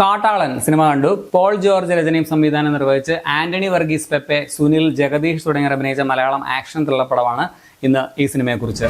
കാട്ടാളൻ സിനിമ കണ്ടു. Paul George രചനയും സംവിധാനം നിർവഹിച്ച് ആന്റണി വർഗീസ് പെപ്പെ, സുനിൽ, ജഗദീഷ് തുടങ്ങിയവർ അഭിനയിച്ച മലയാളം ആക്ഷൻ ത്രില്ലർ പടമാണ് ഇന്ന് ഈ സിനിമയെക്കുറിച്ച്.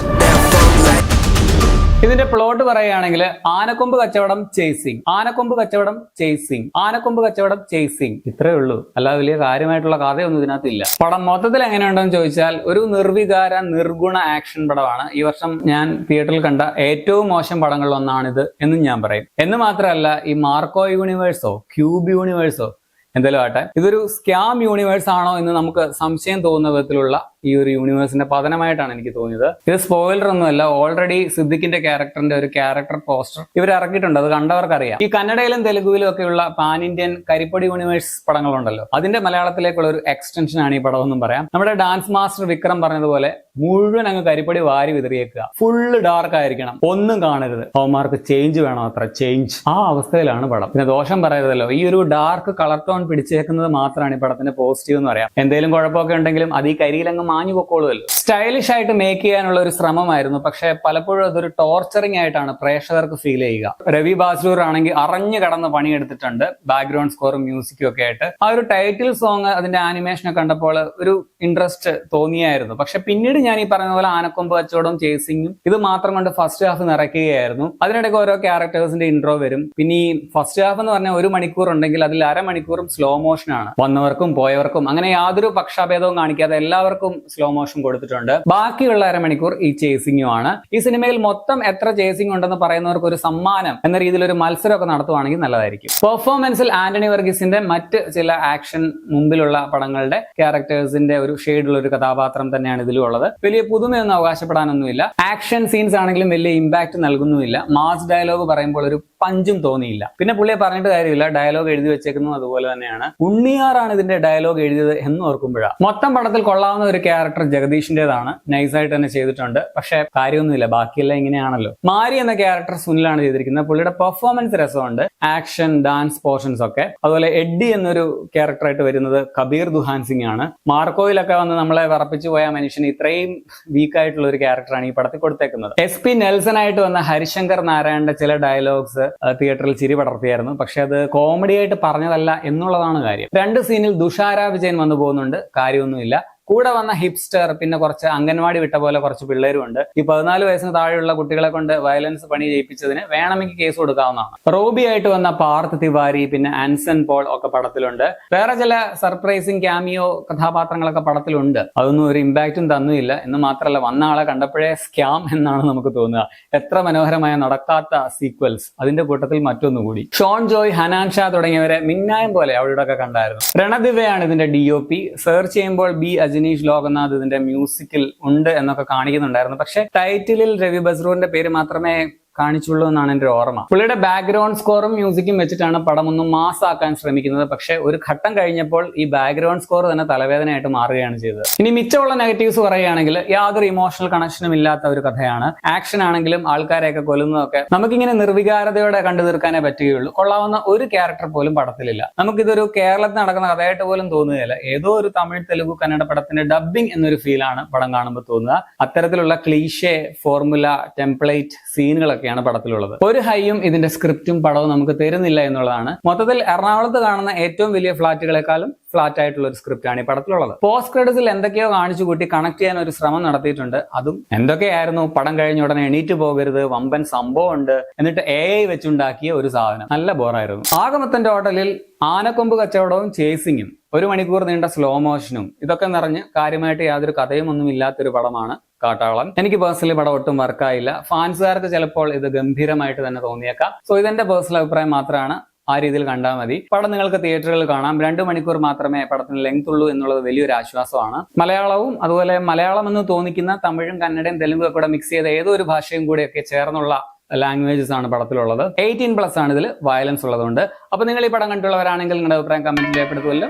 ഇതിന്റെ പ്ലോട്ട് പറയുകയാണെങ്കിൽ ആനക്കൊമ്പ് കച്ചവടം ചേസിങ്, ആനക്കൊമ്പ് കച്ചവടം ചേസിങ്, ആനക്കൊമ്പ് കച്ചവടം ചേസിങ്, ഇത്രയേ ഉള്ളൂ. അല്ലാതെ വലിയ കാര്യമായിട്ടുള്ള കഥയൊന്നും ഇതിനകത്തില്ല. പടം മൊത്തത്തിൽ എങ്ങനെയുണ്ടെന്ന് ചോദിച്ചാൽ ഒരു നിർവികാര നിർഗുണ ആക്ഷൻ പടമാണ്. ഈ വർഷം ഞാൻ തിയേറ്ററിൽ കണ്ട ഏറ്റവും മോശം പടങ്ങളിലൊന്നാണിത് എന്നും ഞാൻ പറയും. എന്ന് മാത്രമല്ല, ഈ മാർക്കോ യൂണിവേഴ്സോ ക്യൂബ് യൂണിവേഴ്സോ എന്തായാലും ആട്ടെ, ഇതൊരു സ്കാം യൂണിവേഴ്സ് ആണോ എന്ന് നമുക്ക് സംശയം തോന്നുന്ന വിധത്തിലുള്ള ഈ ഒരു യൂണിവേഴ്സിന്റെ പതനമായിട്ടാണ് എനിക്ക് തോന്നിയത്. ഇത് സ്പോയിലർ ഒന്നുമല്ല, ഓൾറെഡി സിദ്ദിഖിന്റെ ക്യാരക്ടറിന്റെ ഒരു ക്യാരക്ടർ പോസ്റ്റർ ഇവർ ഇറക്കിയിട്ടുണ്ട്. അത് കണ്ടവർക്കറിയാം. ഈ കന്നഡയിലും തെലുഗുവിലും ഒക്കെയുള്ള പാൻ ഇന്ത്യൻ കരിപ്പൊടി യൂണിവേഴ്സ് പടങ്ങളുണ്ടല്ലോ, അതിന്റെ മലയാളത്തിലേക്കുള്ള ഒരു എക്സ്റ്റൻഷൻ ആണ് ഈ പടം എന്നും പറയാം. നമ്മുടെ ഡാൻസ് മാസ്റ്റർ വിക്രം പറഞ്ഞതുപോലെ മുഴുവൻ അങ്ങ് കരിപ്പൊടി വാരി വിതറിയേക്കുക, ഫുള്ള് ഡാർക്ക് ആയിരിക്കണം, ഒന്നും കാണരുത്, അവന്മാർക്ക് ചേഞ്ച് വേണം, അത്ര ചേഞ്ച്, ആ അവസ്ഥയിലാണ് പടം. പിന്നെ ദോഷം പറയരുതല്ലോ, ഈ ഒരു ഡാർക്ക് കളർ ടോൺ പിടിച്ചേക്കുന്നത് മാത്രമാണ് ഈ പടത്തിന്റെ പോസിറ്റീവ് എന്ന് പറയാം. എന്തെങ്കിലും കുഴപ്പമൊക്കെ ഉണ്ടെങ്കിലും അത് ഈ കരിയിലങ്ങ് മാഞ്ഞു പൊക്കോളുമല്ലോ. സ്റ്റൈലിഷ് ആയിട്ട് മേക്ക് ചെയ്യാനുള്ള ഒരു ശ്രമമായിരുന്നു, പക്ഷെ പലപ്പോഴും അതൊരു ടോർച്ചറിംഗ് ആയിട്ടാണ് പ്രേക്ഷകർക്ക് ഫീൽ ചെയ്യുക. രവി ബാസ്ലൂർ ആണെങ്കിൽ അറിഞ്ഞു കടന്ന് പണിയെടുത്തിട്ടുണ്ട്, ബാക്ക്ഗ്രൗണ്ട് സ്കോറും മ്യൂസിക്കും ഒക്കെ ആയിട്ട്. ആ ഒരു ടൈറ്റിൽ സോങ്, അതിന്റെ ആനിമേഷൻ ഒക്കെ കണ്ടപ്പോൾ ഒരു ഇൻട്രസ്റ്റ് തോന്നിയായിരുന്നു. പക്ഷെ പിന്നീട് ഞാൻ ഈ പറയുന്ന പോലെ ആനക്കൊമ്പ് കച്ചവടവും ചേസിങ്ങും ഇത് മാത്രം കൊണ്ട് ഫസ്റ്റ് ഹാഫ് നിറയ്ക്കുകയായിരുന്നു. അതിനിടയ്ക്ക് ഓരോ ക്യാരക്ടേഴ്സിന്റെ ഇൻട്രോ വരും. പിന്നെ ഈ ഫസ്റ്റ് ഹാഫ് എന്ന് പറഞ്ഞാൽ 1 മണിക്കൂർ ഉണ്ടെങ്കിൽ അതിൽ അരമണിക്കൂറും സ്ലോ മോഷൻ ആണ്. വന്നവർക്കും പോയവർക്കും അങ്ങനെ യാതൊരു പക്ഷാഭേദവും കാണിക്കാതെ എല്ലാവർക്കും സ്ലോ മോഷൻ കൊടുത്തിട്ടുണ്ട്. ബാക്കിയുള്ള അരമണിക്കൂർ ഈ ചേസിങ്ങും ആണ്. ഈ സിനിമയിൽ മൊത്തം എത്ര ചേസിംഗ് ഉണ്ടെന്ന് പറയുന്നവർക്ക് ഒരു സമ്മാനം എന്ന രീതിയിൽ ഒരു മത്സരമൊക്കെ നടത്തുവാണെങ്കിൽ നല്ലതായിരിക്കും. പെർഫോമൻസിൽ ആന്റണി വർഗീസിന്റെ മറ്റ് ചില ആക്ഷൻ മുമ്പിലുള്ള പടങ്ങളുടെ ക്യാരക്ടേഴ്സിന്റെ ഒരു ഷെയ്ഡുള്ള ഒരു കഥാപാത്രം തന്നെയാണ് ഇതിലും ഉള്ളത്. വലിയ പുതുമയൊന്നും അവകാശപ്പെടാനൊന്നുമില്ല. ആക്ഷൻ സീൻസ് ആണെങ്കിലും വലിയ ഇമ്പാക്ട് നൽകുന്നുമില്ല. മാസ് ഡയലോഗ് പറയുമ്പോൾ ഒരു പഞ്ചും തോന്നിയില്ല. പിന്നെ പുള്ളിയെ പറഞ്ഞിട്ട് കാര്യമില്ല, ഡയലോഗ് എഴുതി വെച്ചേക്കുന്നത് അതുപോലെ തന്നെയാണ്. ഉണ്ണിയാറാണ് ഇതിന്റെ ഡയലോഗ് എഴുതിയത് എന്ന് ഓർക്കുമ്പോഴാണ്. മൊത്തം പടത്തിൽ കൊള്ളാവുന്ന ഒരു ക്യാരക്ടർ ജഗദീഷിന്റേതാണ്, നൈസായിട്ട് തന്നെ ചെയ്തിട്ടുണ്ട്. പക്ഷെ കാര്യമൊന്നുമില്ല, ബാക്കിയെല്ലാം ഇങ്ങനെയാണല്ലോ. മാരി എന്ന ക്യാരക്ടർ സുനിലാണ് ചെയ്തിരിക്കുന്നത്. പുള്ളിയുടെ പെർഫോമൻസ് രസമുണ്ട്, ആക്ഷൻ ഡാൻസ് പോർഷൻസ് ഒക്കെ. അതുപോലെ എഡ്ഡി എന്നൊരു ക്യാരക്ടറായിട്ട് വരുന്നത് കബീർ ദുഹാൻ സിംഗ് ആണ്. മാർക്കോയിലൊക്കെ വന്ന് നമ്മളെ വിറപ്പിച്ചു പോയ മനുഷ്യന് ഇത്രയും വീക്ക് ആയിട്ടുള്ള ഒരു ക്യാരക്ടറാണ് ഈ പടത്തിൽ കൊടുത്തേക്കുന്നത്. SP നെൽസൺ ആയിട്ട് വന്ന ഹരിശങ്കർ നാരായണന്റെ ചില ഡയലോഗ്സ് തിയേറ്ററിൽ ചിരി പടർത്തിയായിരുന്നു. പക്ഷെ അത് കോമഡി ആയിട്ട് പറഞ്ഞതല്ല എന്നുള്ളതാണ് കാര്യം. 2 സീനിൽ തുഷാര വിജയൻ വന്നു പോകുന്നുണ്ട്, കാര്യമൊന്നുമില്ല. കൂടെ വന്ന ഹിപ്സ്റ്റർ, പിന്നെ കുറച്ച് അംഗൻവാടി വിട്ട പോലെ കുറച്ച് പിള്ളേരും ഉണ്ട്. ഈ 14 വയസ്സിന് താഴെയുള്ള കുട്ടികളെ കൊണ്ട് വയലൻസ് പണി ചെയ്യിപ്പിച്ചതിന് വേണമെങ്കിൽ കേസ് കൊടുക്കാവുന്നതാണ്. റോബി ആയിട്ട് വന്ന പാർത്ഥ് തിവാരി, പിന്നെ ആൻസൺ പോൾ ഒക്കെ പടത്തിലുണ്ട്. വേറെ ചില സർപ്രൈസിങ് ക്യാമിയോ കഥാപാത്രങ്ങളൊക്കെ പടത്തിലുണ്ട്. അതൊന്നും ഒരു ഇമ്പാക്റ്റും തന്നുമില്ല. എന്ന് മാത്രമല്ല, വന്ന ആളെ കണ്ടപ്പോഴേ സ്കാം എന്നാണ് നമുക്ക് തോന്നുക. എത്ര മനോഹരമായ നടക്കാത്ത സീക്വൽസ്, അതിന്റെ കൂട്ടത്തിൽ മറ്റൊന്നുകൂടി. ഷോൺ ജോയ്, ഹനാൻ ഷാ തുടങ്ങിയവരെ മിന്നായം പോലെ അവിടെ ഒക്കെ കണ്ടായിരുന്നു. രണദിവയാണ് ഇതിന്റെ DOP. സെർച്ച് ചെയ്യുമ്പോൾ B അജനീഷ് ലോകനാഥ് ഇതിന്റെ മ്യൂസിക്കിൽ ഉണ്ട് എന്നൊക്കെ കാണിക്കുന്നുണ്ടായിരുന്നു. പക്ഷെ ടൈറ്റിലിൽ രവി ബസ്രൂറിന്റെ പേര് മാത്രമേ കാണിച്ചുള്ളൂ എന്നാണ് എന്റെ ഓർമ്മ. പുള്ളിയുടെ ബാക്ക്ഗ്രൗണ്ട് സ്കോറും മ്യൂസിക്കും വെച്ചിട്ടാണ് പടം ഒന്ന് മാസാക്കാൻ ശ്രമിക്കുന്നത്. പക്ഷെ ഒരു ഘട്ടം കഴിഞ്ഞപ്പോൾ ഈ ബാക്ക്ഗ്രൗണ്ട് സ്കോർ തന്നെ തലവേദനയായിട്ട് മാറുകയാണ് ചെയ്തത്. ഇനി മിച്ചമുള്ള നെഗറ്റീവ്സ് പറയുകയാണെങ്കിൽ യാതൊരു ഇമോഷണൽ കണക്ഷനും ഇല്ലാത്ത ഒരു കഥയാണ്. ആക്ഷൻ ആണെങ്കിലും ആൾക്കാരെയൊക്കെ കൊല്ലുന്നതൊക്കെ നമുക്കിങ്ങനെ നിർവികാരതയോടെ കണ്ടു തീർക്കാനേ പറ്റുകയുള്ളൂ. കൊള്ളാവുന്ന ഒരു ക്യാരക്ടർ പോലും പടത്തിലില്ല. നമുക്കിതൊരു കേരളത്തിൽ നടക്കുന്ന കഥയായിട്ട് പോലും തോന്നുകയില്ല. ഏതോ ഒരു തമിഴ്, തെലുഗു, കന്നഡ പടത്തിന്റെ ഡബ്ബിംഗ് എന്നൊരു ഫീലാണ് പടം കാണുമ്പോൾ തോന്നുക. അത്തരത്തിലുള്ള ക്ലീഷേ, ഫോർമുല, ടെംപ്ലേറ്റ് സീനുകളൊക്കെ പടത്തിലുള്ളത്. ഒരു ഹൈയും ഇതിന്റെ സ്ക്രിപ്റ്റും പടവും നമുക്ക് തരുന്നില്ല എന്നുള്ളതാണ്. മൊത്തത്തിൽ എറണാകുളത്ത് കാണുന്ന ഏറ്റവും വലിയ ഫ്ലാറ്റുകളെക്കാളും ഫ്ലാറ്റ് ആയിട്ടുള്ള ഒരു സ്ക്രിപ്റ്റാണ് ഈ പടത്തിലുള്ളത്. പോസ്റ്റ് ക്രെഡിറ്റ്സിൽ എന്തൊക്കെയോ കാണിച്ചു കൂട്ടി കണക്ട് ചെയ്യാൻ ഒരു ശ്രമം നടത്തിയിട്ടുണ്ട്. അതും എന്തൊക്കെയായിരുന്നു, പടം കഴിഞ്ഞ ഉടനെ എണീറ്റ് പോകരുത്, വമ്പൻ സംഭവം ഉണ്ട്, എന്നിട്ട് AI വെച്ചുണ്ടാക്കിയ ഒരു സാധനം. നല്ല ബോറായിരുന്നു. ആകമൊത്തം ടോട്ടലിൽ ആനക്കൊമ്പ് കച്ചവടവും ചേസിങ്ങും 1 മണിക്കൂർ നീണ്ട സ്ലോ മോഷനും ഇതൊക്കെ നിറഞ്ഞ് കാര്യമായിട്ട് യാതൊരു കഥയും ഒന്നും ഇല്ലാത്തൊരു പടമാണ് കാട്ടാളൻ. എനിക്ക് പേഴ്സണലി പടം ഒട്ടും വർക്കായില്ല. ഫാൻസുകാർക്ക് ചിലപ്പോൾ ഇത് ഗംഭീരമായിട്ട് തന്നെ തോന്നിയേക്കാം. സോ ഇതെന്റെ പേഴ്സണൽ അഭിപ്രായം മാത്രമാണ്. ആ രീതിയിൽ കണ്ടാൽ മതി. പടം നിങ്ങൾക്ക് തിയേറ്ററുകളിൽ കാണാം. 2 മണിക്കൂർ മാത്രമേ പടത്തിന് ലെങ്ത് ഉള്ളൂ എന്നുള്ളത് വലിയൊരു ആശ്വാസമാണ്. മലയാളവും അതുപോലെ മലയാളം എന്ന് തോന്നിക്കുന്ന തമിഴും കന്നഡയും തെലുങ്കും ഒക്കെ മിക്സ് ചെയ്ത ഏതോ ഒരു ഭാഷയും കൂടെയൊക്കെ ചേർന്നുള്ള ലാംഗ്വേജസ് ആണ് പടത്തിലുള്ളത്. 18+ ആണ് ഇതിൽ, വയലൻസ് ഉള്ളതുകൊണ്ട്. അപ്പൊ നിങ്ങൾ ഈ പടം കണ്ടുള്ളവരാണെങ്കിൽ നിങ്ങളുടെ അഭിപ്രായം കമന്റിൽ രേഖപ്പെടുത്തുമല്ലോ.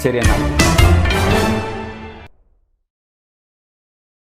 ശരി, എന്നാൽ